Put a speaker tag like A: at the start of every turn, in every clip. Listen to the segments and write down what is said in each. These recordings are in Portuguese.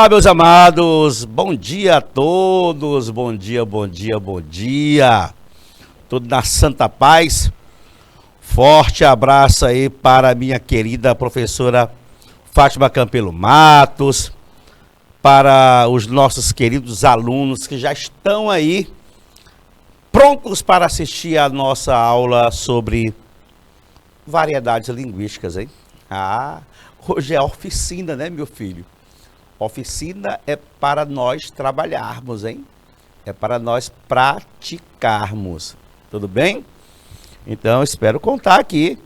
A: Olá, meus amados, bom dia a todos, bom dia, bom dia, bom dia. Tudo na santa paz. Forte abraço aí para a minha querida professora Fátima Campelo Matos, para os nossos queridos alunos que já estão aí prontos para assistir a nossa aula sobre variedades linguísticas, hein? Hoje é oficina, né, meu filho? Oficina é para nós trabalharmos, hein? É para nós praticarmos. Tudo bem? Então, espero contar aqui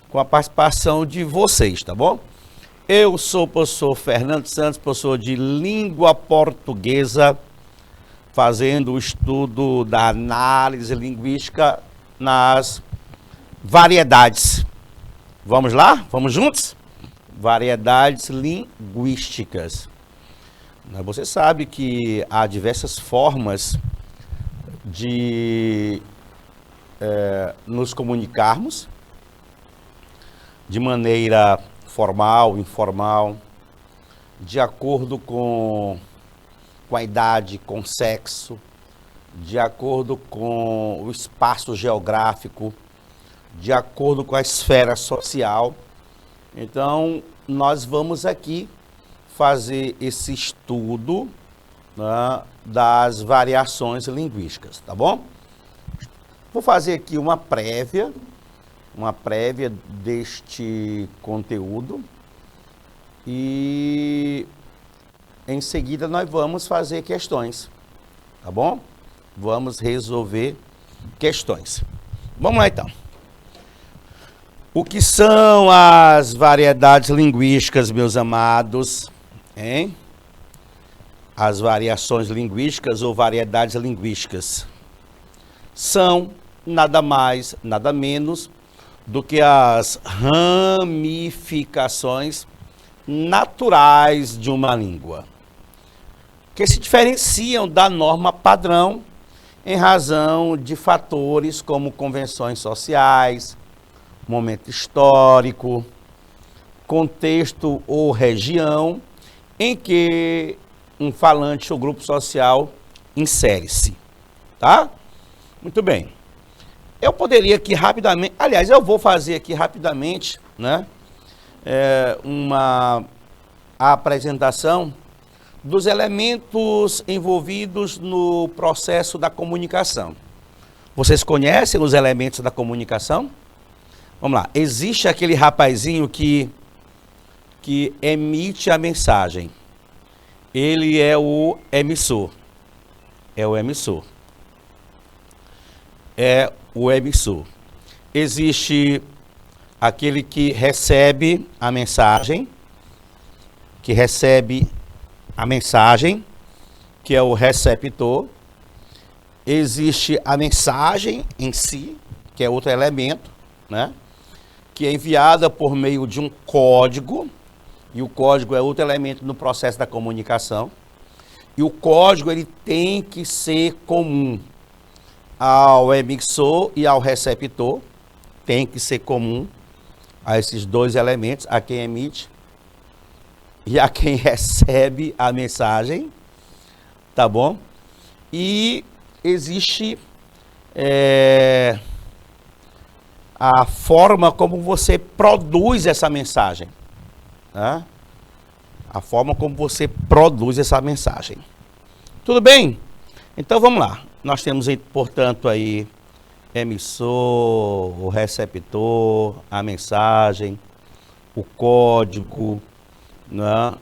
A: com a participação de vocês, tá bom? Eu sou o professor Fernando Santos, professor de língua portuguesa, fazendo o estudo da análise linguística nas variedades. Vamos lá? Vamos juntos? Variedades linguísticas. Você sabe que há diversas formas de nos comunicarmos de maneira formal, informal, de acordo com a idade, com o sexo, de acordo com o espaço geográfico, de acordo com a esfera social. Então, nós vamos aqui fazer esse estudo, né, das variações linguísticas, tá bom? Vou fazer aqui uma prévia deste conteúdo e em seguida nós vamos fazer questões, tá bom? Vamos resolver questões. Vamos lá então. O que são as variedades linguísticas, meus amados? Hein? As variações linguísticas ou variedades linguísticas são nada mais, nada menos do que as ramificações naturais de uma língua, que se diferenciam da norma padrão em razão de fatores como convenções sociais, momento histórico, contexto ou região em que um falante ou grupo social insere-se, tá? Muito bem. Eu poderia aqui rapidamente, aliás, eu vou fazer aqui rapidamente, né, uma apresentação dos elementos envolvidos no processo da comunicação. Vocês conhecem os elementos da comunicação? Vamos lá. Existe aquele rapazinho que emite a mensagem. Ele é o emissor. É o emissor. É o emissor. Existe aquele que recebe a mensagem, que é o receptor. Existe a mensagem em si, que é outro elemento, né? Que é enviada por meio de um código, e o código é outro elemento no processo da comunicação. E o código ele tem que ser comum ao emissor e ao receptor, tem que ser comum a esses dois elementos, a quem emite e a quem recebe a mensagem, tá bom? E existe a forma como você produz essa mensagem, né? A forma como você produz essa mensagem. Tudo bem? Então vamos lá. Nós temos, portanto, aí emissor, o receptor, a mensagem, o código, né?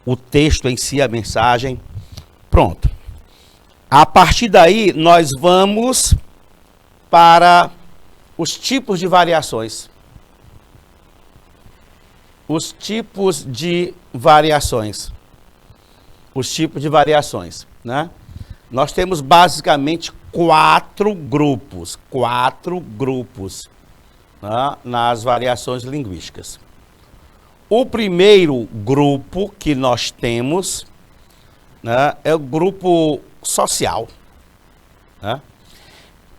A: O texto em si, a mensagem. Pronto. A partir daí, nós vamos para os tipos de variações. Os tipos de variações. Os tipos de variações, né? Nós temos basicamente quatro grupos, né, nas variações linguísticas. O primeiro grupo que nós temos, né, é o grupo social, né?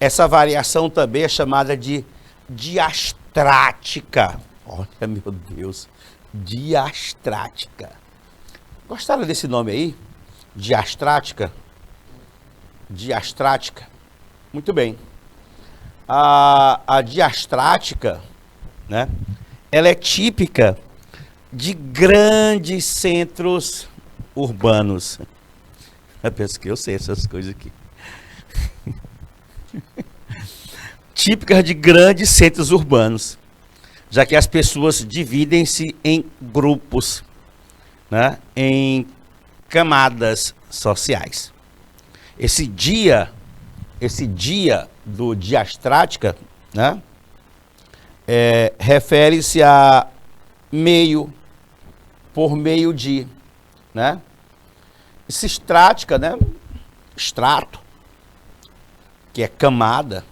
A: Essa variação também é chamada de diastrática. Olha, meu Deus, Diastrática. Gostaram desse nome aí? Diastrática? Diastrática. Muito bem. A diastrática, né? Ela é típica de grandes centros urbanos. Eu penso que eu sei essas coisas aqui. Típicas de grandes centros urbanos, já que as pessoas dividem-se em grupos, né, em camadas sociais. Esse dia do diastrática, né, refere-se a meio por meio de, né? Esse estrática, né, extrato, que é camada.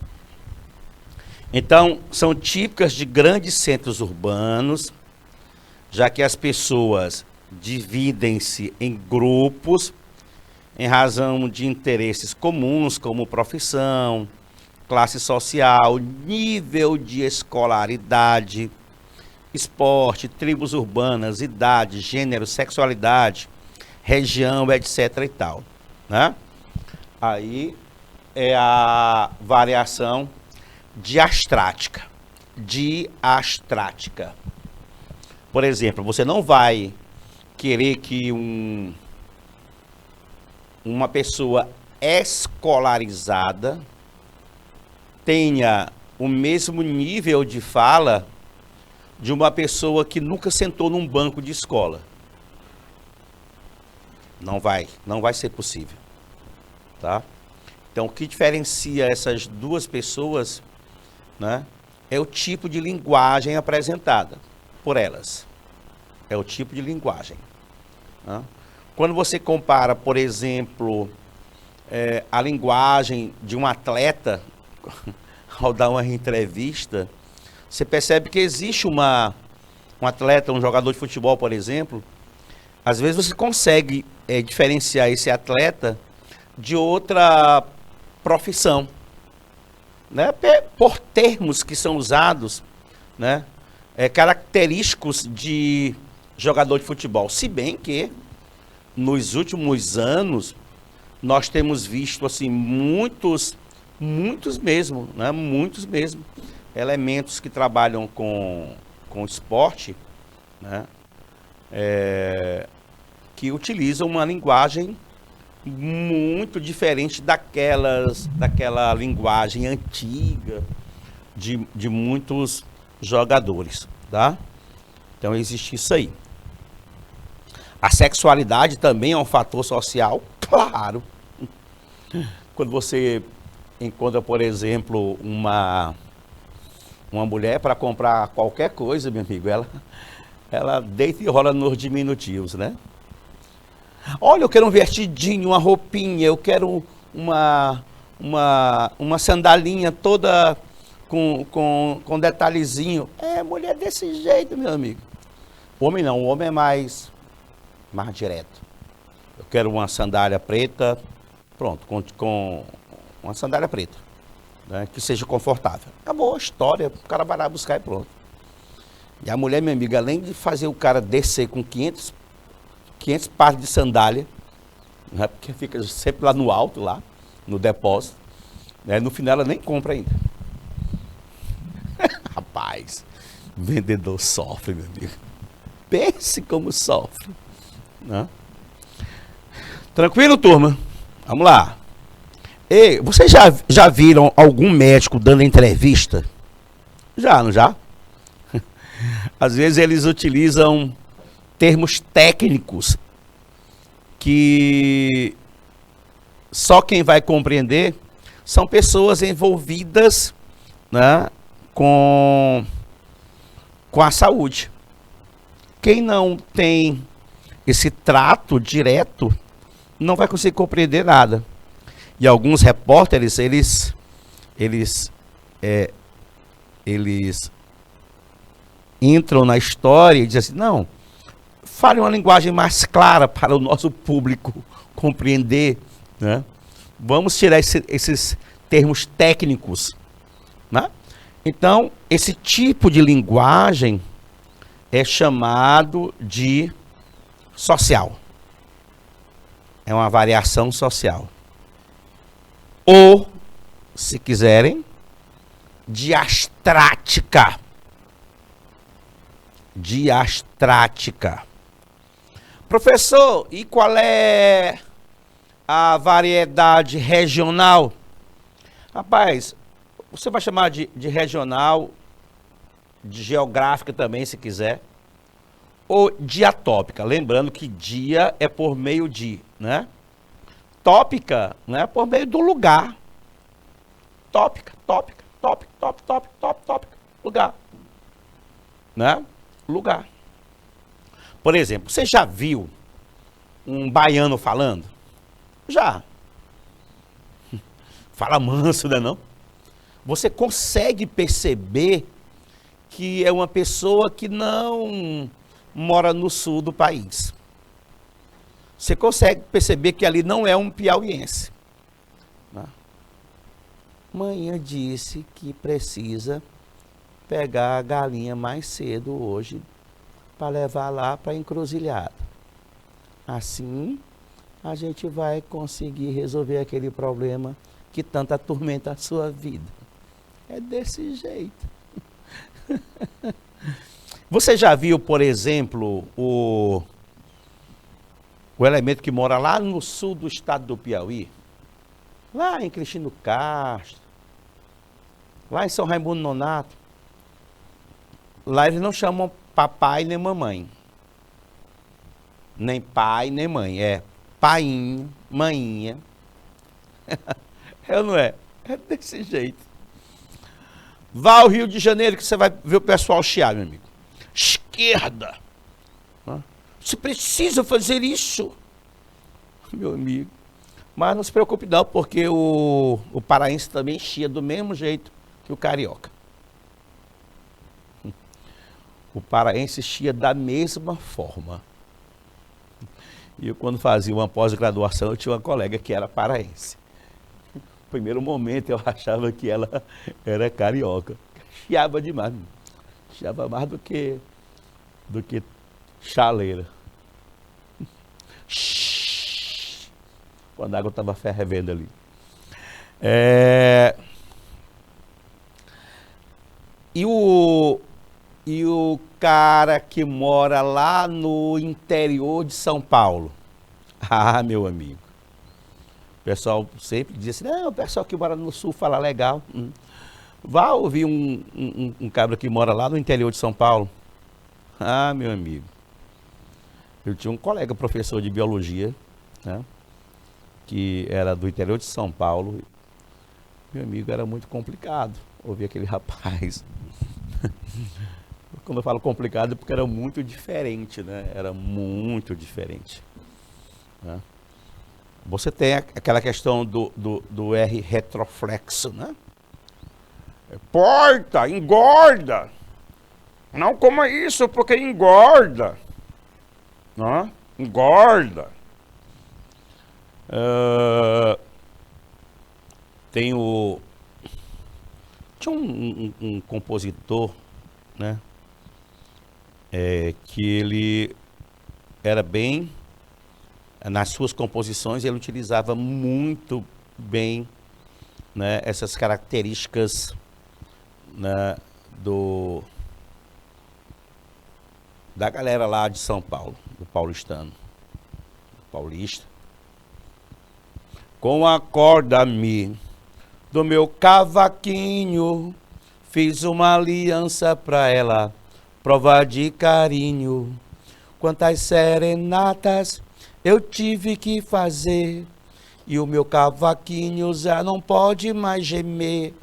A: Então, são típicas de grandes centros urbanos, já que as pessoas dividem-se em grupos em razão de interesses comuns, como profissão, classe social, nível de escolaridade, esporte, tribos urbanas, idade, gênero, sexualidade, região, etc. e tal, né? Aí é a variação diastrática. Diastrática. Por exemplo, você não vai querer que uma pessoa escolarizada tenha o mesmo nível de fala de uma pessoa que nunca sentou num banco de escola. Não vai ser possível, tá? Então, o que diferencia essas duas pessoas, né, é o tipo de linguagem apresentada por elas. É o tipo de linguagem, né? Quando você compara, por exemplo, a linguagem de um atleta ao dar uma entrevista, você percebe que existe um atleta, um jogador de futebol, por exemplo, às vezes você consegue diferenciar esse atleta de outra profissão, né? Por termos que são usados, né? Característicos de jogador de futebol. Se bem que nos últimos anos nós temos visto assim muitos mesmo, né? Muitos mesmo elementos que trabalham com esporte, né? Que utilizam uma linguagem muito diferente daquela linguagem antiga de muitos jogadores, tá? Então existe isso aí. A sexualidade também é um fator social, claro. Quando você encontra, por exemplo, uma mulher para comprar qualquer coisa, meu amigo, ela deita e rola nos diminutivos, né? Olha, eu quero um vestidinho, uma roupinha, eu quero uma sandalinha toda com detalhezinho. Mulher desse jeito, meu amigo. Homem não, o homem é mais direto. Eu quero uma sandália preta, pronto, com uma sandália preta, né, que seja confortável. Acabou a história, o cara vai lá buscar e pronto. E a mulher, meu amigo, além de fazer o cara descer com 500 pares de sandália, né, porque fica sempre lá no alto, lá no depósito, né, no final ela nem compra ainda. Rapaz, vendedor sofre, meu amigo. Pense como sofre, né? Tranquilo, turma? Vamos lá. Ei, vocês já viram algum médico dando entrevista? Já, não já? Às vezes eles utilizam termos técnicos que só quem vai compreender são pessoas envolvidas, né, com a saúde. Quem não tem esse trato direto não vai conseguir compreender nada. E alguns repórteres, eles entram na história e dizem assim, não, fale uma linguagem mais clara para o nosso público compreender, né? Vamos tirar esses termos técnicos, né? Então, esse tipo de linguagem é chamado de social. É uma variação social. Ou, se quiserem, diastrática. Diastrática. Professor, e qual é a variedade regional? Rapaz, você vai chamar de regional, de geográfica também, se quiser, ou diatópica. Lembrando que dia é por meio de, né? Tópica, né? Por meio do lugar. Tópica, lugar. Né? Lugar. Por exemplo, você já viu um baiano falando? Já. Fala manso, né não? Você consegue perceber que é uma pessoa que não mora no sul do país. Você consegue perceber que ali não é um piauiense. Né? Manhã disse que precisa pegar a galinha mais cedo hoje para levar lá para a encruzilhada. Assim, a gente vai conseguir resolver aquele problema que tanto atormenta a sua vida. É desse jeito. Você já viu, por exemplo, o elemento que mora lá no sul do estado do Piauí? Lá em Cristino Castro, lá em São Raimundo Nonato. Lá eles não chamam papai nem mamãe. Nem pai, nem mãe. É painho, maninha. É ou não é? É desse jeito. Vá ao Rio de Janeiro que você vai ver o pessoal chiar, meu amigo. Esquerda. Você precisa fazer isso, meu amigo. Mas não se preocupe não, porque o paraense também chia do mesmo jeito que o carioca. O paraense chia da mesma forma. E eu, quando fazia uma pós-graduação, eu tinha uma colega que era paraense. No primeiro momento eu achava que ela era carioca. Chiava demais. Chiava mais do que chaleira. Quando a água estava fervendo ali. E o cara que mora lá no interior de São Paulo. Ah, meu amigo. O pessoal sempre diz assim, não, o pessoal que mora no sul fala legal. Vá ouvir um cabra que mora lá no interior de São Paulo. Ah, meu amigo. Eu tinha um colega professor de biologia, né, que era do interior de São Paulo. Meu amigo, era muito complicado ouvir aquele rapaz. Quando eu falo complicado é porque era muito diferente, né? Era muito diferente. Né? Você tem aquela questão do R retroflexo, né? Porta, engorda. Não coma isso porque engorda. Né? Engorda. Tinha um compositor, né? Que ele era bem, nas suas composições, ele utilizava muito bem, né, essas características, né, da galera lá de São Paulo, do paulistano, paulista. Com a corda-me do meu cavaquinho, fiz uma aliança pra ela, prova de carinho. Quantas serenatas eu tive que fazer, e o meu cavaquinho já não pode mais gemer.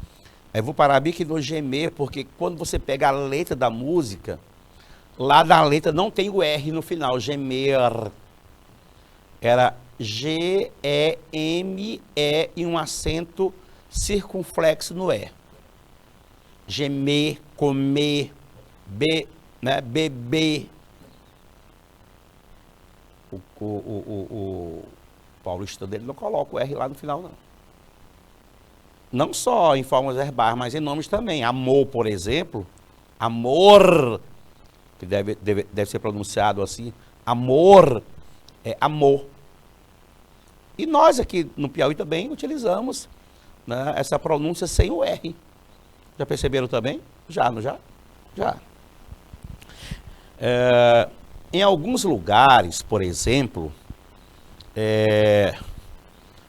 A: Aí eu vou parar bem que no gemer, porque quando você pega a letra da música, lá na letra não tem o R no final, gemer. Era G-E-M-E e um acento circunflexo no E. Gemer, comer, né, beber. O paulista dele não coloca o R lá no final, não. Não só em formas verbais, mas em nomes também. Amor, por exemplo. Amor. que deve ser pronunciado assim, amor, é amor. E nós aqui no Piauí também utilizamos, né, essa pronúncia sem o R. Já perceberam também? Já, não já? Já. Em alguns lugares, por exemplo,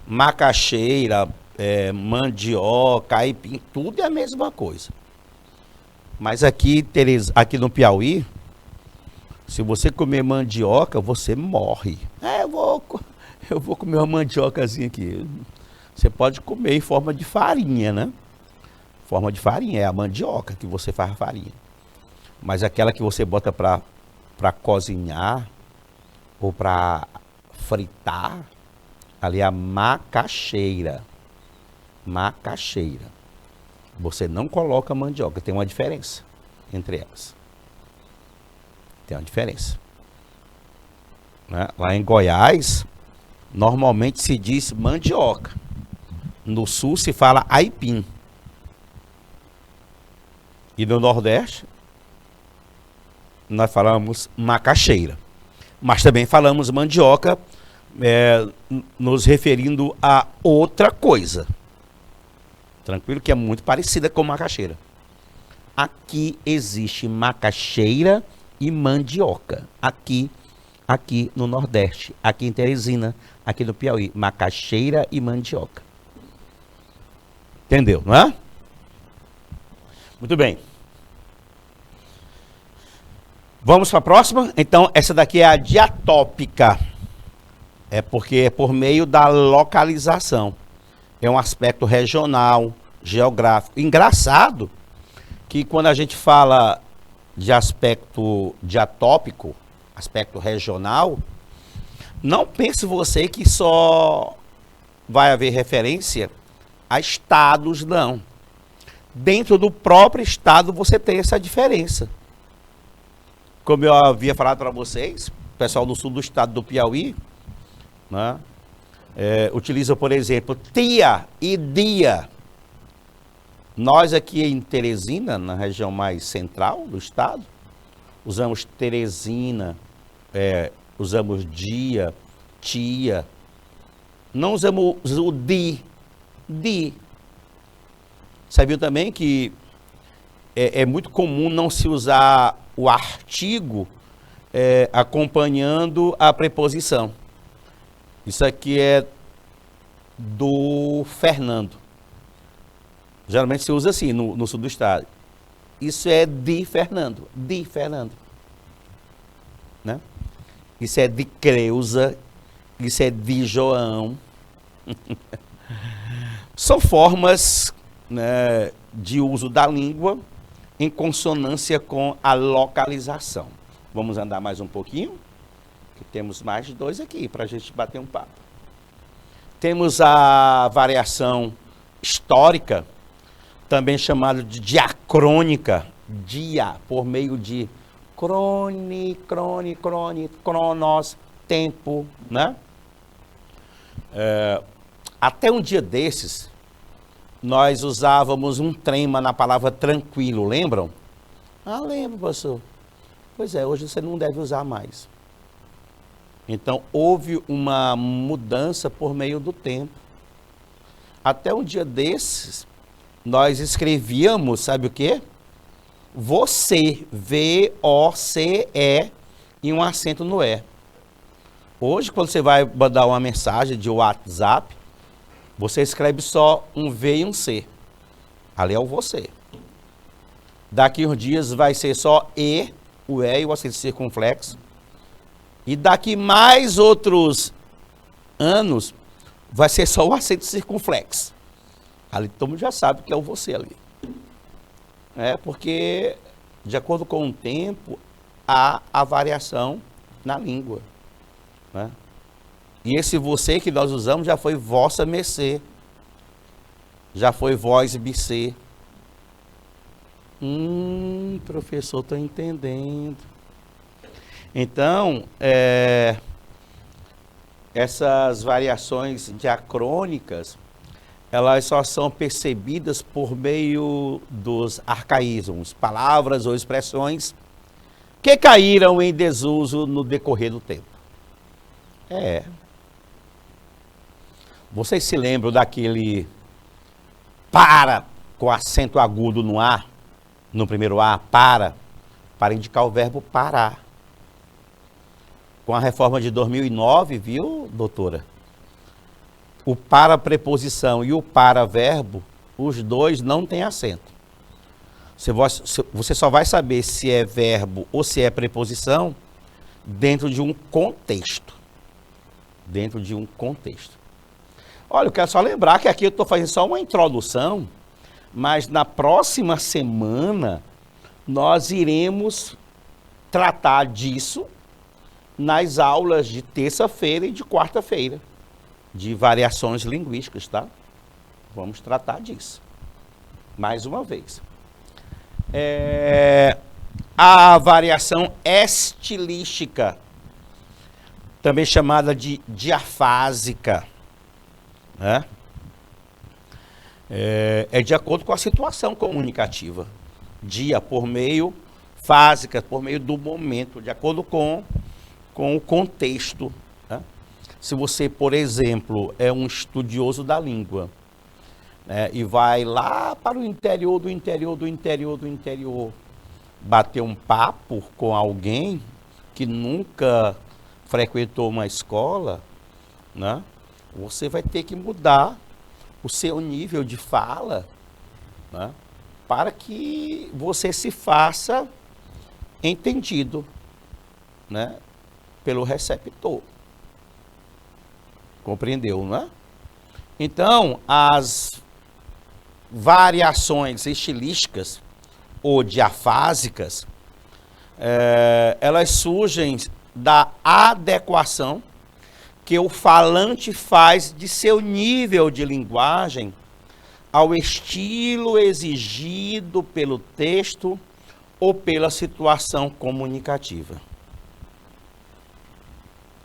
A: macaxeira, mandioca, aipim, tudo é a mesma coisa. Mas aqui no Piauí, se você comer mandioca, você morre. Eu vou comer uma mandiocazinha aqui. Você pode comer em forma de farinha, né? Forma de farinha, é a mandioca que você faz a farinha. Mas aquela que você bota para cozinhar ou para fritar, ali é a macaxeira. Macaxeira. Você não coloca mandioca, tem uma diferença entre elas. Tem uma diferença. Né? Lá em Goiás, normalmente se diz mandioca. No sul se fala aipim. E no Nordeste, nós falamos macaxeira. Mas também falamos mandioca, nos referindo a outra coisa. Tranquilo? Que é muito parecida com macaxeira. Aqui existe macaxeira e mandioca. Aqui no Nordeste, aqui em Teresina, aqui no Piauí, macaxeira e mandioca. Entendeu, não é? Muito bem. Vamos para a próxima? Então, essa daqui é a diatópica. É porque é por meio da localização. É um aspecto regional, geográfico. Engraçado que quando a gente fala de aspecto diatópico, aspecto regional, não pense você que só vai haver referência a estados, não. Dentro do próprio estado você tem essa diferença. Como eu havia falado para vocês, o pessoal do sul do estado do Piauí, né, utiliza, por exemplo, tia e dia. Nós aqui em Teresina, na região mais central do estado, usamos Teresina, usamos dia, tia. Não usamos o di. Sabiam também que é muito comum não se usar o artigo acompanhando a preposição. Isso aqui é do Fernando. Geralmente se usa assim no sul do estado. Isso é de Fernando. De Fernando. Né? Isso é de Creuza. Isso é de João. São formas, né, de uso da língua em consonância com a localização. Vamos andar mais um pouquinho, que temos mais de 2 aqui para a gente bater um papo. Temos a variação histórica, também chamada de diacrônica, dia, por meio de cronos, tempo, né? Até um dia desses, nós usávamos um trema na palavra tranquilo, lembram? Ah, lembro, pastor. Pois é, hoje você não deve usar mais. Então, houve uma mudança por meio do tempo. Até um dia desses, nós escrevíamos, sabe o quê? Você, V-O-C-E, e um acento no E. Hoje, quando você vai mandar uma mensagem de WhatsApp, você escreve só um V e um C. Ali é o você. Daqui uns dias vai ser só E, o E e o acento circunflexo. E daqui mais outros anos, vai ser só o acento circunflexo. Ali todo mundo já sabe que é o você ali. Porque, de acordo com o tempo, há a variação na língua. Né? E esse você que nós usamos já foi vossa mercê. Já foi vós bicê. Professor, estou entendendo. Então, essas variações diacrônicas, elas só são percebidas por meio dos arcaísmos, palavras ou expressões que caíram em desuso no decorrer do tempo. Vocês se lembram daquele para com acento agudo no A, no primeiro A, para indicar o verbo parar. Com a reforma de 2009, viu, doutora? O para preposição e o para verbo, os dois não têm acento. Você só vai saber se é verbo ou se é preposição dentro de um contexto. Dentro de um contexto. Olha, eu quero só lembrar que aqui eu estou fazendo só uma introdução, mas na próxima semana nós iremos tratar disso nas aulas de terça-feira e de quarta-feira, de variações linguísticas, tá? Vamos tratar disso. Mais uma vez. A variação estilística, também chamada de diafásica, né? É de acordo com a situação comunicativa. Dia por meio, fásica por meio do momento, de acordo com o contexto. Né? Se você, por exemplo, é um estudioso da língua, né, e vai lá para o interior do interior, bater um papo com alguém que nunca frequentou uma escola, né? Você vai ter que mudar o seu nível de fala, né, para que você se faça entendido, né, pelo receptor. Compreendeu, não é? Então, as variações estilísticas ou diafásicas, elas surgem da adequação que o falante faz de seu nível de linguagem ao estilo exigido pelo texto ou pela situação comunicativa.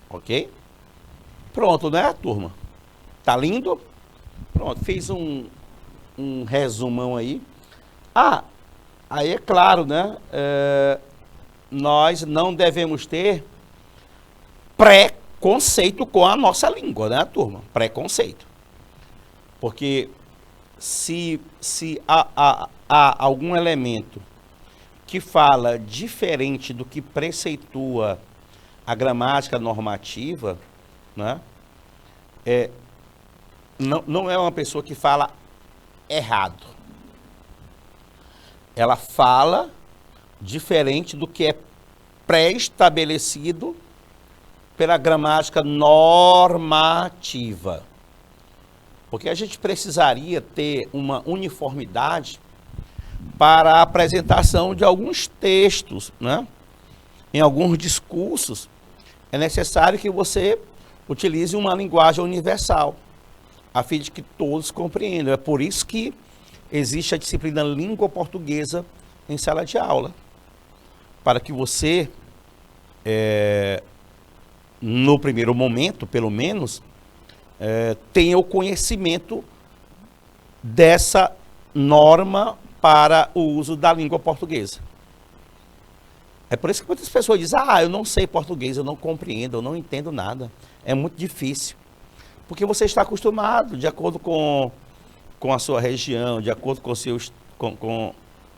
A: Ok? Pronto, né, turma? Tá lindo? Pronto, fiz um resumão aí. Aí é claro, né? Nós não devemos ter preconceito com a nossa língua, né, turma? Preconceito. Porque se há algum elemento que fala diferente do que preceitua a gramática normativa, né, não é uma pessoa que fala errado. Ela fala diferente do que é pré-estabelecido pela gramática normativa. Porque a gente precisaria ter uma uniformidade para a apresentação de alguns textos, né? Em alguns discursos, é necessário que você utilize uma linguagem universal, a fim de que todos compreendam. É por isso que existe a disciplina língua portuguesa em sala de aula, para que você, no primeiro momento, pelo menos, tenha o conhecimento dessa norma para o uso da língua portuguesa. É por isso que muitas pessoas dizem, eu não sei português, eu não compreendo, eu não entendo nada. É muito difícil. Porque você está acostumado, de acordo com a sua região, de acordo com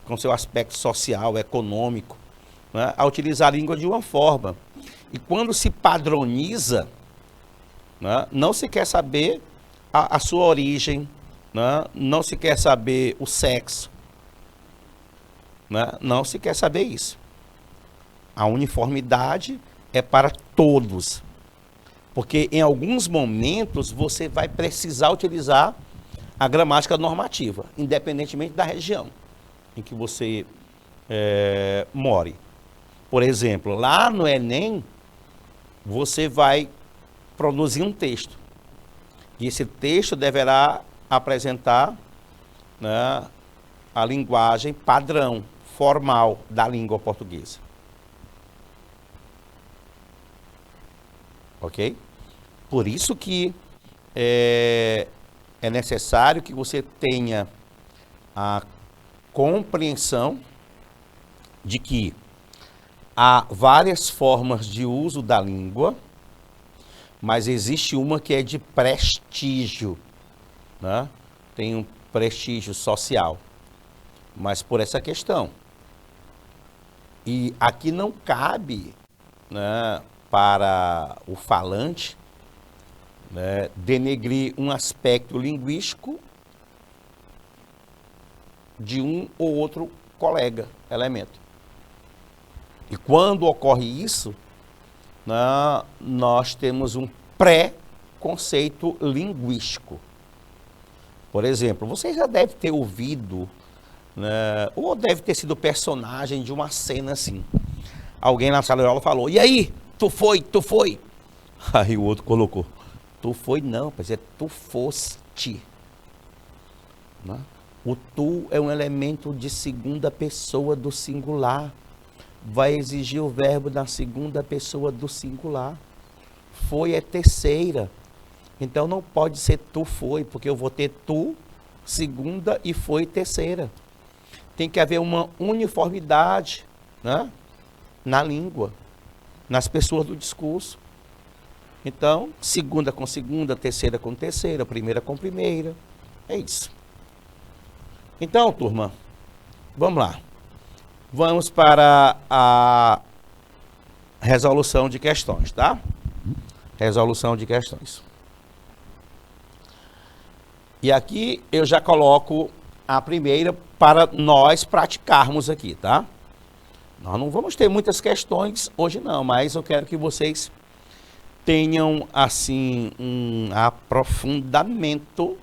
A: o seu aspecto social, econômico, né, a utilizar a língua de uma forma. E quando se padroniza, né, não se quer saber a sua origem, né, não se quer saber o sexo, né, não se quer saber isso. A uniformidade é para todos. Porque em alguns momentos você vai precisar utilizar a gramática normativa, independentemente da região em que você more. Por exemplo, lá no Enem, você vai produzir um texto. E esse texto deverá apresentar, né, a linguagem padrão, formal da língua portuguesa. Ok? Por isso que é necessário que você tenha a compreensão de que há várias formas de uso da língua, mas existe uma que é de prestígio, né? Tem um prestígio social, mas por essa questão. E aqui não cabe, né, para o falante, né, denegrir um aspecto linguístico de um ou outro colega, elemento. E quando ocorre isso, né, nós temos um pré-conceito linguístico. Por exemplo, você já deve ter ouvido, né, ou deve ter sido personagem de uma cena assim. Alguém na sala de aula falou, e aí, tu foi? Aí o outro colocou, tu foi não, quer dizer, tu foste. Né? O tu é um elemento de segunda pessoa do singular. Vai exigir o verbo na segunda pessoa do singular. Foi é terceira. Então não pode ser tu foi, porque eu vou ter tu, segunda, e foi terceira. Tem que haver uma uniformidade, né, na língua, nas pessoas do discurso. Então, segunda com segunda, terceira com terceira, primeira com primeira. É isso. Então, turma, vamos lá. Vamos para a resolução de questões, tá? Resolução de questões. E aqui eu já coloco a primeira para nós praticarmos aqui, tá? Nós não vamos ter muitas questões hoje não, mas eu quero que vocês tenham, assim, um aprofundamento,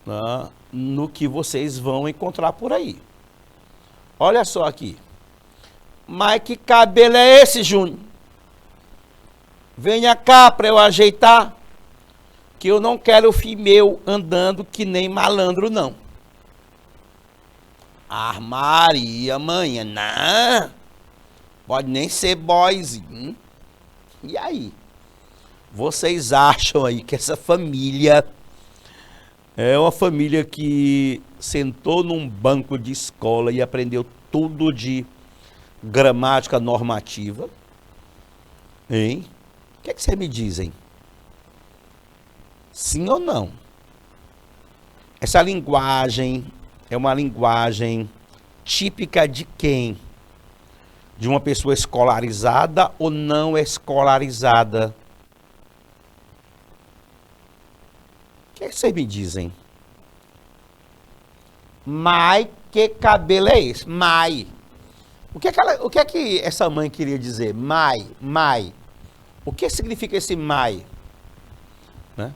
A: né, no que vocês vão encontrar por aí. Olha só aqui. Mas que cabelo é esse, Júnior? Venha cá para eu ajeitar, que eu não quero o filho meu andando que nem malandro, não. Armaria, manhã, não. Pode nem ser boyzinho. E aí? Vocês acham aí que essa família é uma família que sentou num banco de escola e aprendeu tudo de gramática normativa? Hein? O que é que vocês me dizem? Sim ou não? Essa linguagem é uma linguagem típica de quem? De uma pessoa escolarizada ou não escolarizada? O que é que vocês me dizem? Mai, que cabelo é esse? Mai. O que é que essa mãe queria dizer? Mai. O que significa esse mai? Né?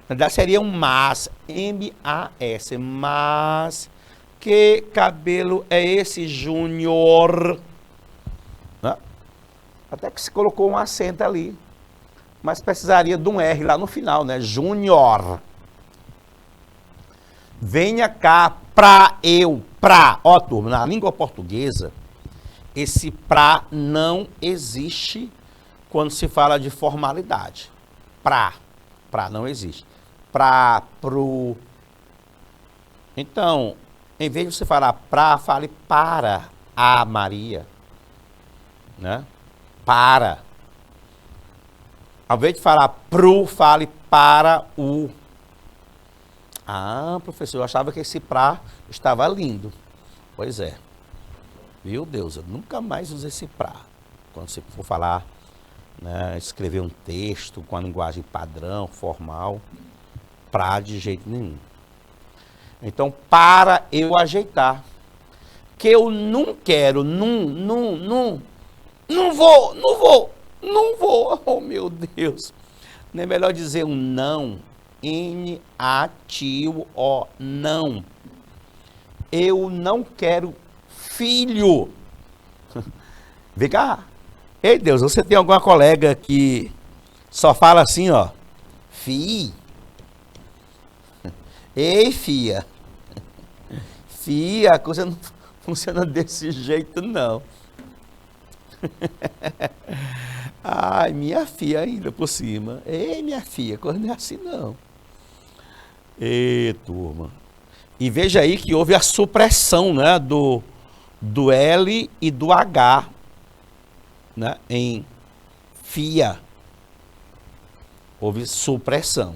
A: Na verdade seria um mas, M-A-S. Mas, que cabelo é esse, Júnior? Né? Até que se colocou um acento ali. Mas precisaria de um R lá no final, né? Júnior. Venha cá pra eu, pra. Ó, turma, na língua portuguesa, esse pra não existe quando se fala de formalidade. Pra não existe. Pra, pro. Então, em vez de você falar pra, fale para a Maria. Né? Para. Ao invés de falar pro, fale para o. Ah, professor, eu achava que esse pra estava lindo. Pois é. Meu Deus, eu nunca mais usei esse pra. Quando você for falar, né, escrever um texto com a linguagem padrão, formal, pra de jeito nenhum. Então, para eu ajeitar. Que eu não quero, não vou. Oh, meu Deus. Não é melhor dizer um não? N-A-T-I-O, não. Eu não quero filho. Vem cá. Ei, Deus, você tem alguma colega que só fala assim, ó? Fi. Ei, fia. Fia, a coisa não funciona desse jeito, não. Ai, minha filha ainda por cima. Ei, minha filha, coisa não é assim, não. Ei, turma. E veja aí que houve a supressão, né, do L e do H. né, em fia. Houve supressão.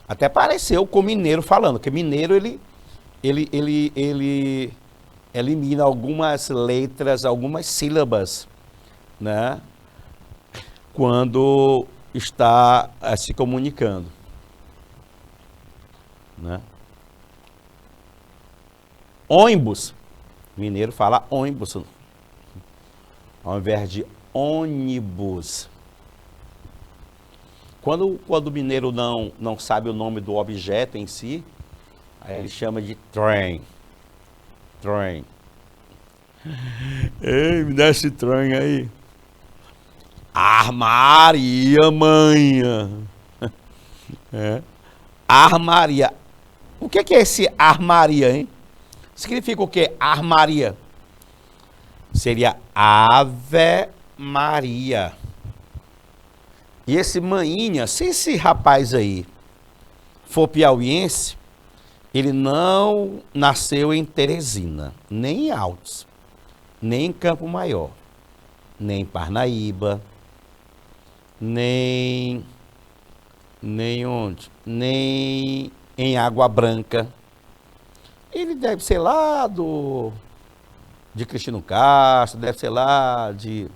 A: Até pareceu com o mineiro falando, que mineiro ele elimina algumas letras, algumas sílabas, né, quando está se comunicando, né? Ônibus, mineiro fala ônibus, ao invés de ônibus. Quando o mineiro não sabe o nome do objeto em si, aí ele chama de trem. Trem. Ei, me dá esse trem aí. Armaria, manha. É. Armaria. O que é esse armaria, hein? Significa o que? Armaria. Seria Ave Maria. E esse maninha, se esse rapaz aí for piauiense, ele não nasceu em Teresina, nem em Altos, nem em Campo Maior, nem em Parnaíba, nem onde? Nem em Água Branca. Ele deve ser lá de Cristino Castro, deve ser lá de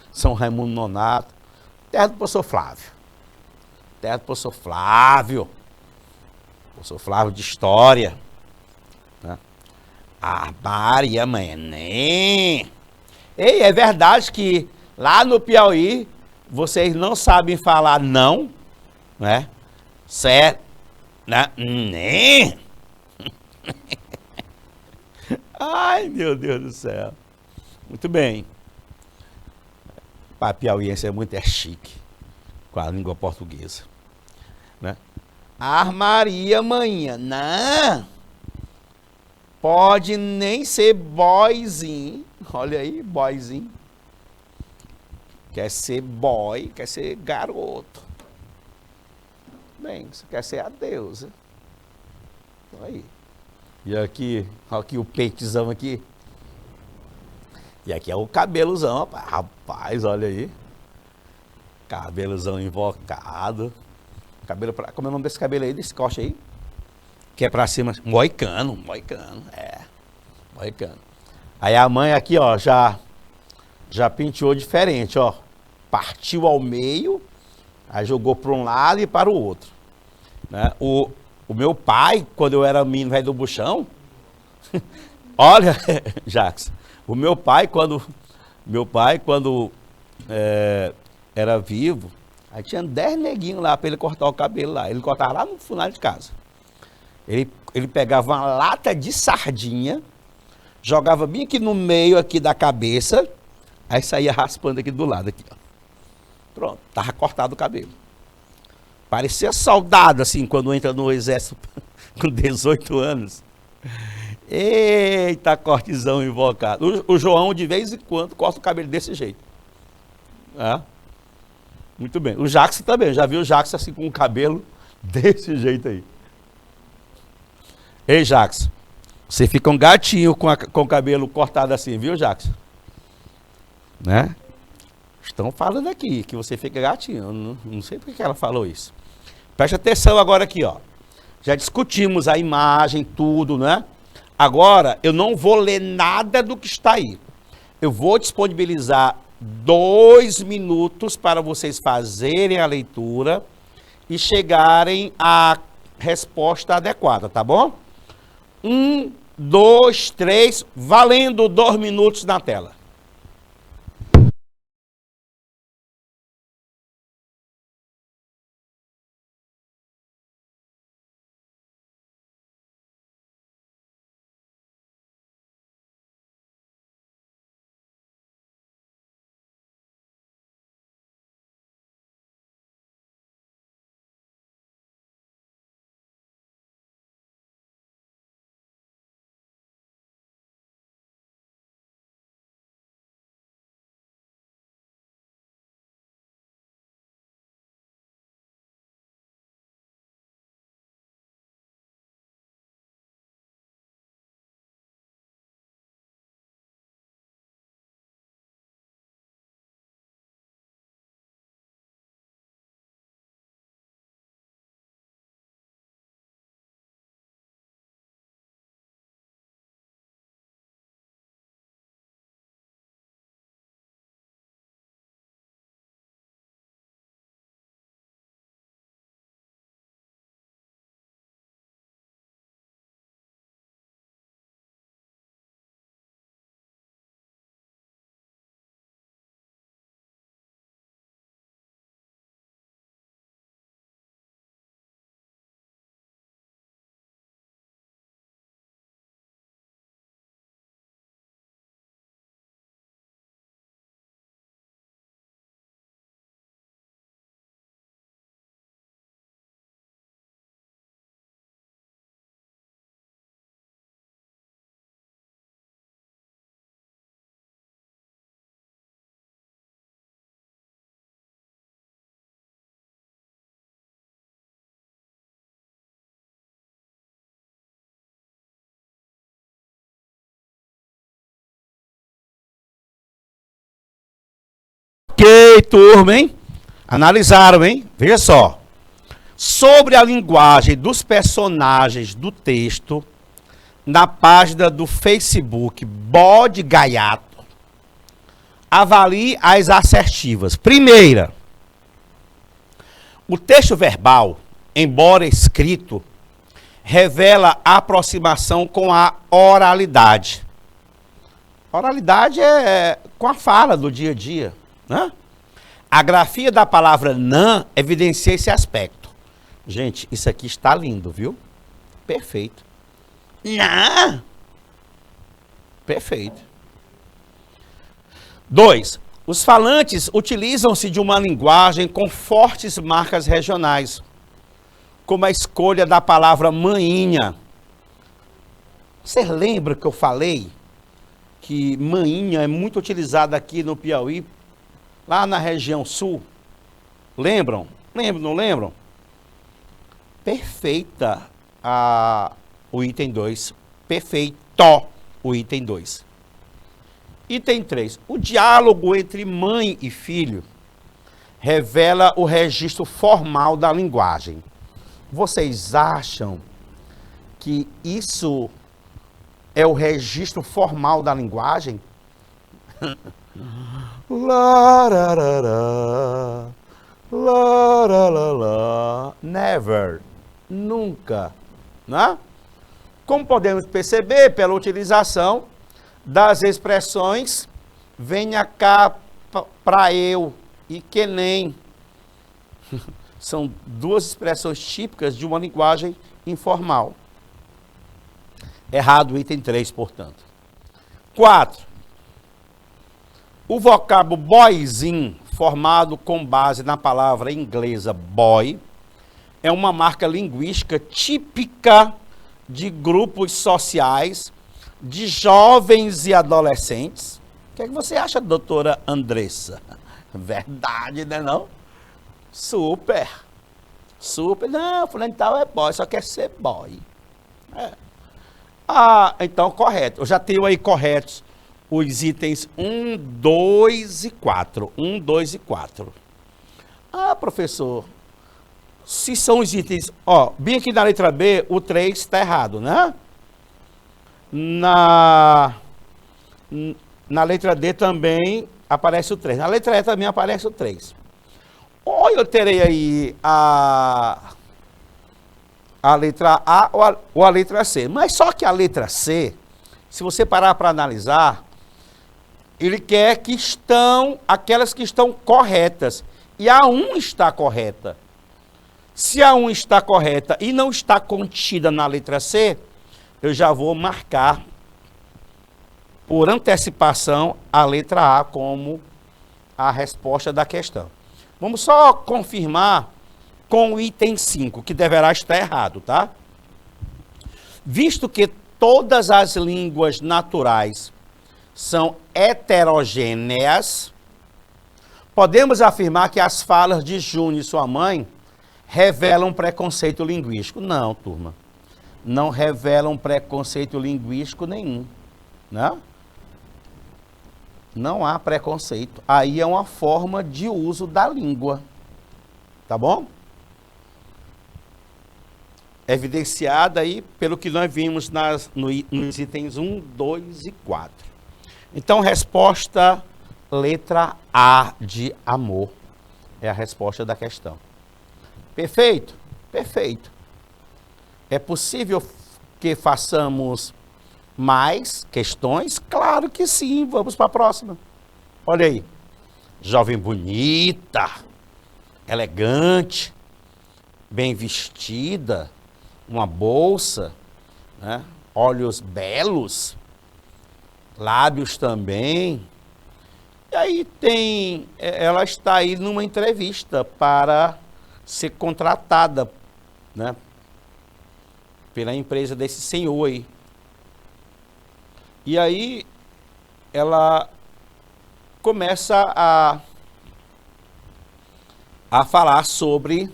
A: São Raimundo Nonato, terra do professor Flávio. Terra do professor Flávio. Professor Flávio de História. Né? A Maria Mané. Ei, é verdade que lá no Piauí vocês não sabem falar não, né? Certo? Né? Nem. Ai, meu Deus do céu. Muito bem. Para piauiense é muito chique com a língua portuguesa, né? Armaria manhã. Não. Pode nem ser boyzinho. Olha aí, boyzinho. Quer ser boy, quer ser garoto. Bem, você quer ser a deusa. Aí. E aqui o peitezão aqui. E aqui é o cabelozão, rapaz. Rapaz, olha aí. Cabelozão invocado. Cabelo pra... Como é o nome desse cabelo aí, desse corte aí? Que é pra cima. Moicano, é. Moicano. Aí a mãe aqui, ó, já penteou diferente, ó. Partiu ao meio, aí jogou para um lado e para o outro. Né? O meu pai, quando eu era menino velho do buchão, olha, Jackson, o meu pai, quando era vivo, aí tinha 10 neguinhos lá para ele cortar o cabelo lá. Ele cortava lá no final de casa. Ele pegava uma lata de sardinha, jogava bem aqui no meio aqui da cabeça, aí saía raspando aqui do lado, aqui, ó. Pronto, tava cortado o cabelo. Parecia soldado, assim, quando entra no exército com 18 anos. Eita, cortezão invocado. O João, de vez em quando, corta o cabelo desse jeito. É. Muito bem. O Jackson também. Já viu o Jackson assim com o cabelo desse jeito aí. Ei, Jackson. Você fica um gatinho com o cabelo cortado assim, viu, Jackson? Né? Estão falando aqui que você fica gatinho. Eu não sei por que ela falou isso. Preste atenção agora aqui, ó. Já discutimos a imagem, tudo, né? Agora, eu não vou ler nada do que está aí. Eu vou disponibilizar 2 minutos para vocês fazerem a leitura e chegarem à resposta adequada, tá bom? 1, 2, 3, valendo 2 minutos na tela. aí, turma, hein? Analisaram, hein? Veja só. Sobre a linguagem dos personagens do texto, na página do Facebook Bode Gaiato, avalie as assertivas. Primeira, o texto verbal, embora escrito, revela a aproximação com a oralidade. Oralidade é com a fala do dia a dia, né? A grafia da palavra não evidencia esse aspecto. Gente, isso aqui está lindo, viu? Perfeito. Não! Perfeito. 2. Os falantes utilizam-se de uma linguagem com fortes marcas regionais, como a escolha da palavra maninha. Você lembra que eu falei que maninha é muito utilizada aqui no Piauí, lá na região sul? Lembram? Lembram, não lembram? Perfeita o item 2. Perfeito o item 2. Item 3. O diálogo entre mãe e filho revela o registro formal da linguagem. Vocês acham que isso é o registro formal da linguagem? Never. Nunca. Né? Como podemos perceber pela utilização das expressões venha cá pra eu e que nem. São duas expressões típicas de uma linguagem informal. Errado o item 3, portanto. 4. O vocábulo boyzinho, formado com base na palavra inglesa boy, é uma marca linguística típica de grupos sociais, de jovens e adolescentes. O que é que você acha, doutora Andressa? Verdade, né não? Super. Super. Não, fulano de tal é boy, só quer ser boy. É. Então, correto. Eu já tenho aí corretos os itens 1, 2 e 4. 1, 2 e 4. Professor, se são os itens... bem aqui na letra B, o 3 está errado, né? Na letra D também aparece o 3. Na letra E também aparece o 3. Ou eu terei aí a letra A ou a letra C. Mas só que a letra C, se você parar para analisar, ele quer que aquelas que estão corretas. E a 1 está correta. Se a 1 está correta e não está contida na letra C, eu já vou marcar, por antecipação, a letra A como a resposta da questão. Vamos só confirmar com o item 5, que deverá estar errado, tá? Visto que todas as línguas naturais são heterogêneas, podemos afirmar que as falas de Júnior e sua mãe revelam preconceito linguístico. Não, turma. Não revelam preconceito linguístico nenhum, né? Não há preconceito. Aí é uma forma de uso da língua. Tá bom? Evidenciada aí pelo que nós vimos nos itens 1, 2 e 4. Então, resposta letra A de amor. É a resposta da questão. Perfeito? Perfeito. É possível que façamos mais questões? Claro que sim. Vamos para a próxima. Olha aí. Jovem bonita, elegante, bem vestida, uma bolsa, né? Olhos belos, lábios também. E aí ela está aí numa entrevista para ser contratada, né, pela empresa desse senhor aí. E aí ela começa a falar sobre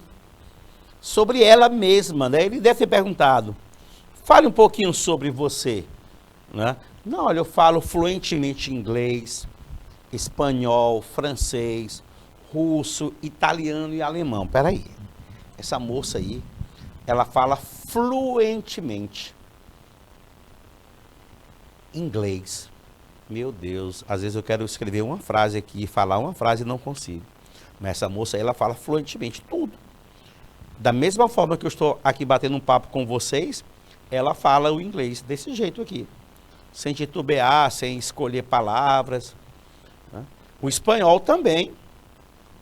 A: ela mesma, né? Ele deve ter perguntado, fale um pouquinho sobre você, né? Não, olha, eu falo fluentemente inglês, espanhol, francês, russo, italiano e alemão. Peraí, essa moça aí, ela fala fluentemente inglês. Meu Deus, às vezes eu quero escrever uma frase aqui, falar uma frase e não consigo. Mas essa moça aí, ela fala fluentemente tudo. Da mesma forma que eu estou aqui batendo um papo com vocês, ela fala o inglês desse jeito aqui. Sem titubear, sem escolher palavras. Né? O espanhol também.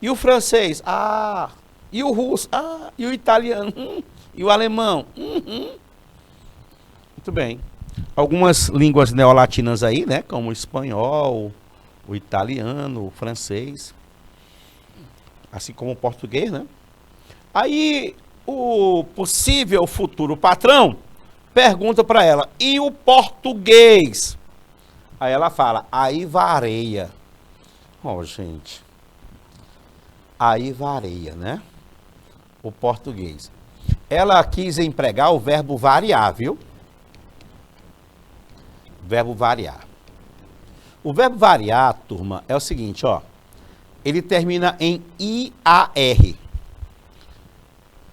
A: E o francês? Ah. E o russo? Ah. E o italiano? E o alemão? Muito bem. Algumas línguas neolatinas aí, né? Como o espanhol, o italiano, o francês. Assim como o português, né? Aí o possível futuro patrão pergunta para ela, e o português? Aí ela fala, aí varia. Ó, gente. Aí varia, né? O português. Ela quis empregar o verbo variar, viu? Verbo variar. O verbo variar, turma, é o seguinte, ó. Ele termina em IAR.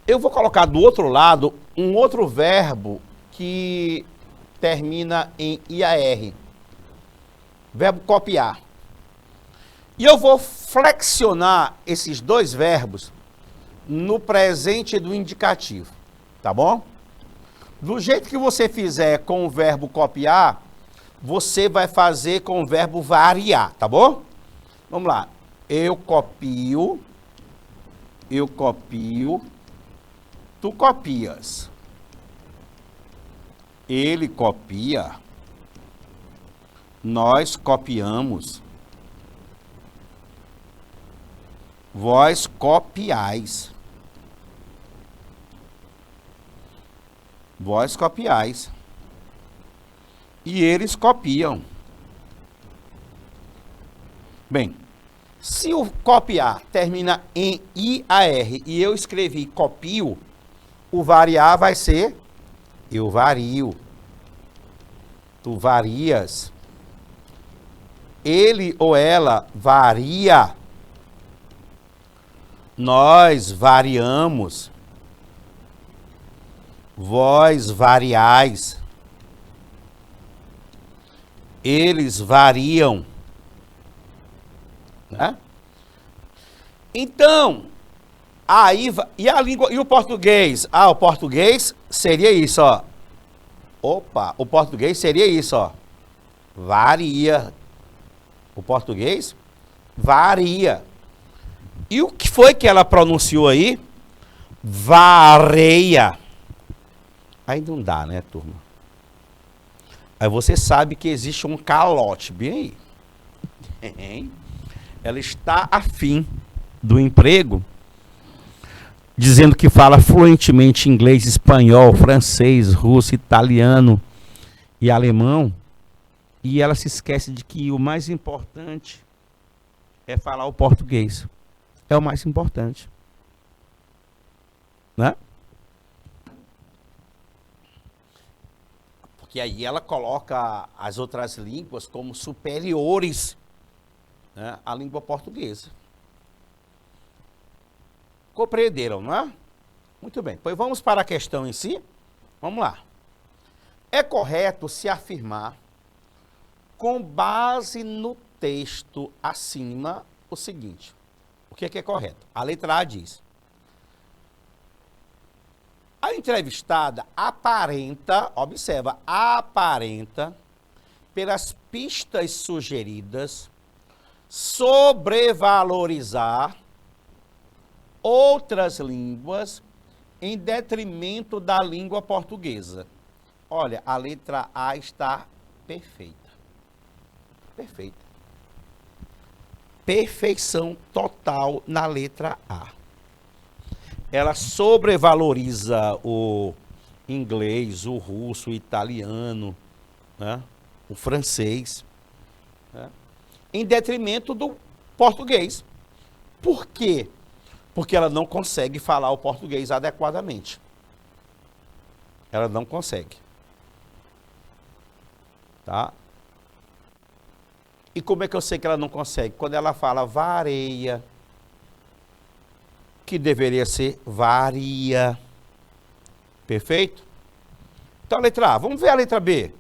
A: Eu vou colocar do outro lado um outro verbo que termina em IAR. Verbo copiar. E eu vou flexionar esses dois verbos no presente do indicativo, tá bom? Do jeito que você fizer com o verbo copiar, você vai fazer com o verbo variar, tá bom? Vamos lá. Eu copio, tu copias. Ele copia, nós copiamos. Vós copiais. Vós copiais. E eles copiam. Bem, se o copiar termina em IAR e eu escrevi copio, o variar vai ser eu vario. Tu varias. Ele ou ela varia. Nós variamos. Vós variais. Eles variam. Né? Então, aí, e a língua, e o português? Ah, o português seria isso, ó. Opa, o português seria isso, ó. Varia. O português varia. E o que foi que ela pronunciou aí? Vareia. Aí não dá, né, turma? Aí você sabe que existe um calote, bem aí. Ela está afim do emprego, dizendo que fala fluentemente inglês, espanhol, francês, russo, italiano e alemão. E ela se esquece de que o mais importante é falar o português. É o mais importante. Né? Porque aí ela coloca as outras línguas como superiores, né, à língua portuguesa. Compreenderam, não é? Muito bem. Pois vamos para a questão em si. Vamos lá. É correto se afirmar, com base no texto acima, o seguinte. O que é correto? A letra A diz: a entrevistada aparenta, observa, aparenta, pelas pistas sugeridas, sobrevalorizar outras línguas em detrimento da língua portuguesa. Olha, a letra A está perfeita. Perfeita. Perfeição total na letra A. Ela sobrevaloriza o inglês, o russo, o italiano, né, o francês, né, em detrimento do português. Por quê? Porque ela não consegue falar o português adequadamente. Ela não consegue. Tá? E como é que eu sei que ela não consegue? Quando ela fala vareia, que deveria ser varia. Perfeito? Então, letra A. Vamos ver a letra B.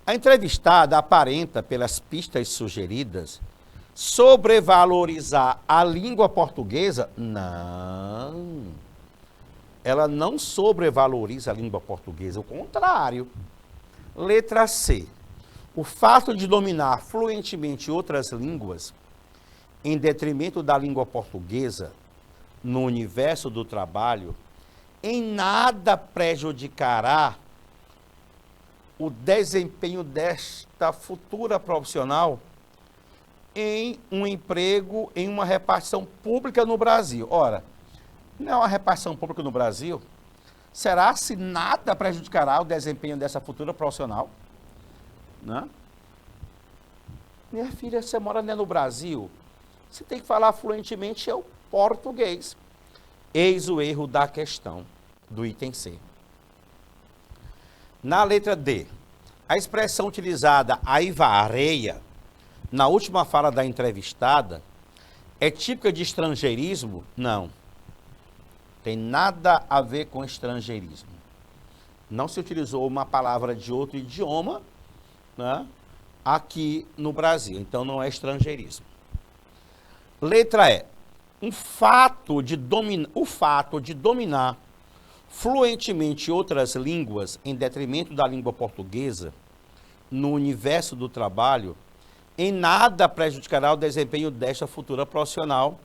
A: A entrevistada aparenta, pelas pistas sugeridas, sobrevalorizar a língua portuguesa? Não. Ela não sobrevaloriza a língua portuguesa, o contrário. Letra C. O fato de dominar fluentemente outras línguas, em detrimento da língua portuguesa, no universo do trabalho, em nada prejudicará o desempenho desta futura profissional em um emprego, em uma repartição pública no Brasil. Ora, não é uma repartição pública no Brasil? Será se nada prejudicará o desempenho dessa futura profissional? Né? Minha filha, você mora no Brasil, você tem que falar fluentemente o português. Eis o erro da questão do item C. Na letra D, a expressão utilizada aivareia, na última fala da entrevistada, é típica de estrangeirismo? Não. Tem nada a ver com estrangeirismo. Não se utilizou uma palavra de outro idioma, né, aqui no Brasil. Então não é estrangeirismo. Letra E. O fato de dominar fluentemente outras línguas em detrimento da língua portuguesa no universo do trabalho em nada prejudicará o desempenho desta futura profissional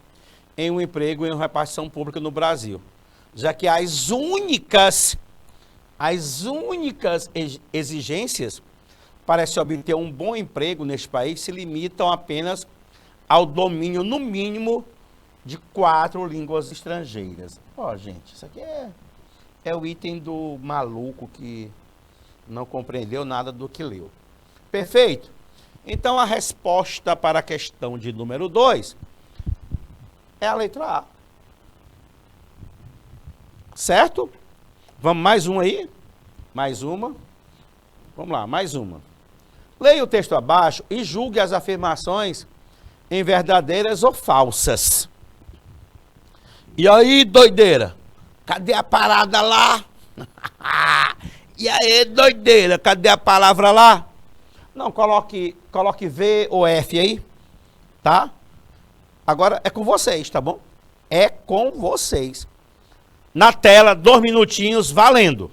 A: em um emprego em uma repartição pública no Brasil, já que as únicas exigências para se obter um bom emprego neste país se limitam apenas ao domínio, no mínimo, de 4 línguas estrangeiras. Ó, gente, isso aqui é o item do maluco que não compreendeu nada do que leu. Perfeito? Então, a resposta para a questão de número 2 é a letra A. Certo? Vamos mais uma aí? Mais uma. Vamos lá, mais uma. Leia o texto abaixo e julgue as afirmações em verdadeiras ou falsas. E aí, doideira? Cadê a parada lá? E aí, doideira? Cadê a palavra lá? Não, coloque V ou F aí, tá? Agora é com vocês, tá bom? É com vocês. Na tela, 2 minutinhos, valendo.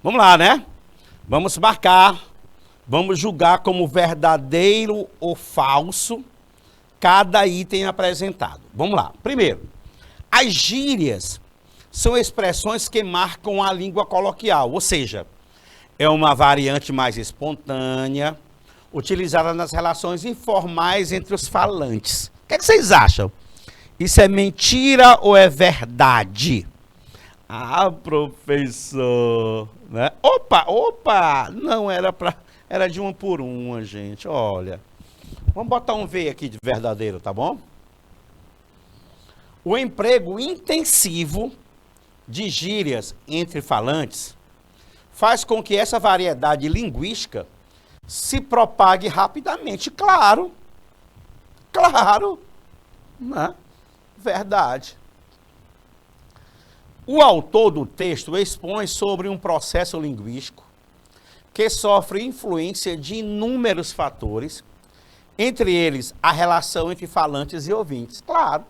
A: Vamos lá, né? Vamos marcar, vamos julgar como verdadeiro ou falso cada item apresentado. Vamos lá. Primeiro, as gírias são expressões que marcam a língua coloquial, ou seja, é uma variante mais espontânea, utilizada nas relações informais entre os falantes. O que vocês acham? Isso é mentira ou é verdade? Ah, professor, né? Opa, não era de uma por uma, gente, olha. Vamos botar um V aqui de verdadeiro, tá bom? O emprego intensivo de gírias entre falantes faz com que essa variedade linguística se propague rapidamente. Claro, né? Verdade. O autor do texto expõe sobre um processo linguístico que sofre influência de inúmeros fatores, entre eles a relação entre falantes e ouvintes. Claro.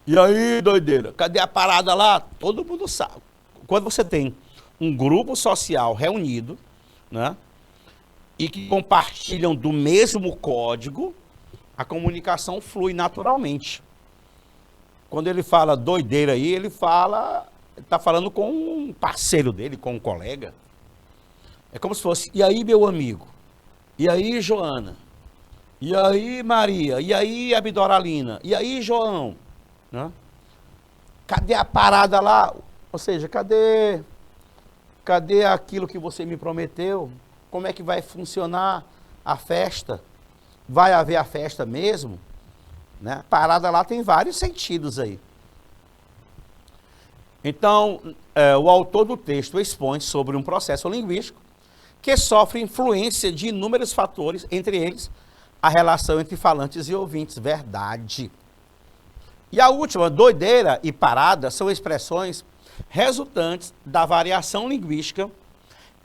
A: E aí, doideira, cadê a parada lá? Todo mundo sabe. Quando você tem um grupo social reunido, né, e que compartilham do mesmo código, a comunicação flui naturalmente. Quando ele fala doideira aí, ele está falando com um parceiro dele, com um colega. É como se fosse, e aí, meu amigo? E aí, Joana? E aí, Maria? E aí, Abdoralina? E aí, João? Né? Cadê a parada lá? Ou seja, cadê aquilo que você me prometeu? Como é que vai funcionar a festa? Vai haver a festa mesmo? Né? Parada lá tem vários sentidos aí. Então, o autor do texto expõe sobre um processo linguístico que sofre influência de inúmeros fatores, entre eles a relação entre falantes e ouvintes. Verdade. E a última, doideira e parada, são expressões resultantes da variação linguística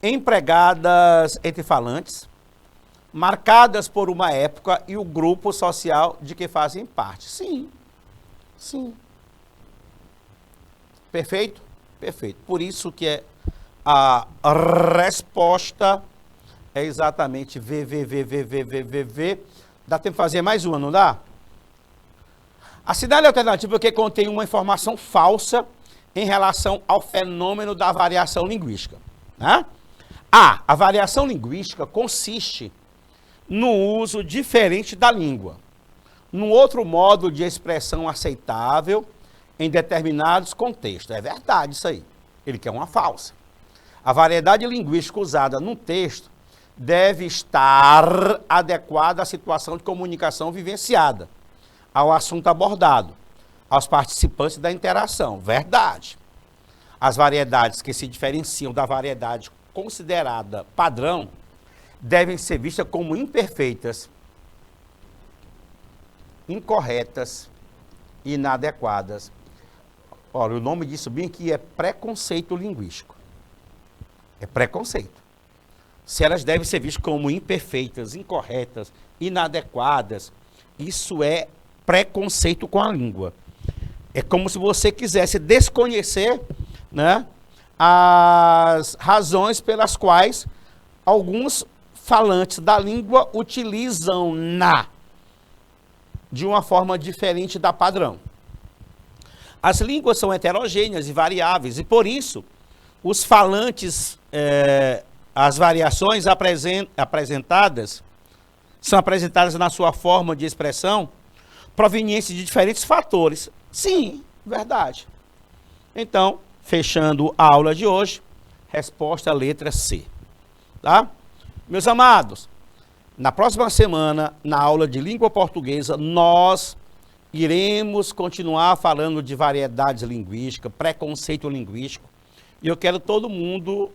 A: empregadas entre falantes, marcadas por uma época e o grupo social de que fazem parte. Sim. Perfeito? Perfeito. Por isso que a resposta é exatamente V. Dá tempo de fazer mais uma, não dá? A cidade alternativa é que contém uma informação falsa em relação ao fenômeno da variação linguística. Né? A variação linguística consiste no uso diferente da língua, num outro modo de expressão aceitável em determinados contextos. É verdade isso aí. Ele quer uma falsa. A variedade linguística usada no texto deve estar adequada à situação de comunicação vivenciada, ao assunto abordado, aos participantes da interação. Verdade. As variedades que se diferenciam da variedade considerada padrão devem ser vistas como imperfeitas, incorretas, inadequadas. Olha, o nome disso bem aqui é preconceito linguístico. É preconceito. Se elas devem ser vistas como imperfeitas, incorretas, inadequadas, isso é preconceito com a língua. É como se você quisesse desconhecer, né, as razões pelas quais alguns falantes da língua utilizam-na de uma forma diferente da padrão. As línguas são heterogêneas e variáveis, e por isso os falantes, as variações apresentadas, são apresentadas na sua forma de expressão provenientes de diferentes fatores. Sim, verdade. Então, fechando a aula de hoje, resposta letra C. Tá? Meus amados, na próxima semana, na aula de língua portuguesa, nós iremos continuar falando de variedades linguísticas, preconceito linguístico, e eu quero todo mundo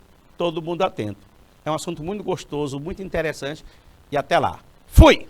A: atento. É um assunto muito gostoso, muito interessante, e até lá. Fui!